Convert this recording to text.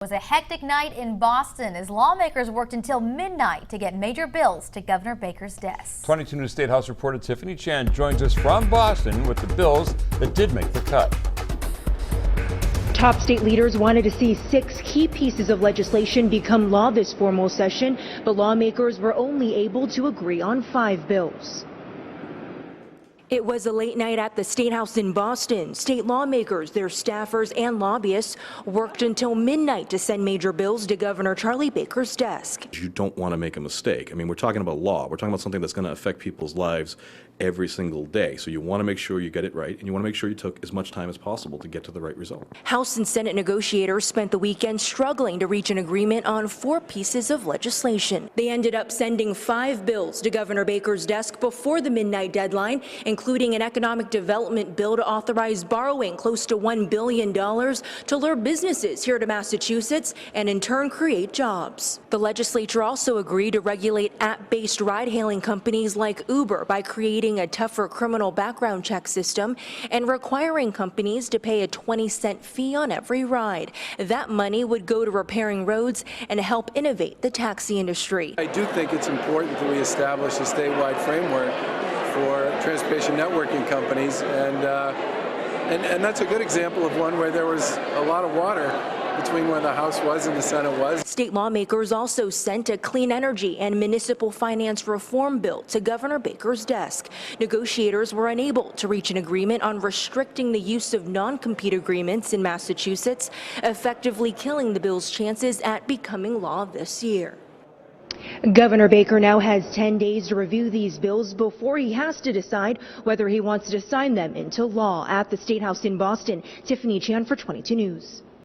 It was a hectic night in Boston as lawmakers worked until midnight to get major bills to Governor Baker's desk. 22 News State House reporter Tiffany Chan joins us from Boston with the bills that did make the cut. Top state leaders wanted to see 6 key pieces of legislation become law this formal session, but lawmakers were only able to agree on 5 bills. It was a late night at the State House in Boston. State lawmakers, their staffers, and lobbyists worked until midnight to send major bills to Governor Charlie Baker's desk. You don't want to make a mistake. I mean, we're talking about law. We're talking about something that's going to affect people's lives every single day. So you want to make sure you get it right, and you want to make sure you took as much time as possible to get to the right result. House and Senate negotiators spent the weekend struggling to reach an agreement on 4 pieces of legislation. They ended up sending 5 bills to Governor Baker's desk before the midnight deadline, including an economic development bill to authorize borrowing close to $1 billion to lure businesses here to Massachusetts and in turn create jobs. The legislature also agreed to regulate app-based ride-hailing companies like Uber by creating a tougher criminal background check system and requiring companies to pay a 20-cent fee on every ride. That money would go to repairing roads and help innovate the taxi industry. I do think it's important that we establish a statewide framework for transportation networking companies, and that's a good example of one where there was a lot of water between where the House was and the Senate was. State lawmakers also sent a clean energy and municipal finance reform bill to Governor Baker's desk. Negotiators were unable to reach an agreement on restricting the use of non-compete agreements in Massachusetts, effectively killing the bill's chances at becoming law this year. Governor Baker now has 10 days to review these bills before he has to decide whether he wants to sign them into law. At the State House in Boston, Tiffany Chan for 22 News.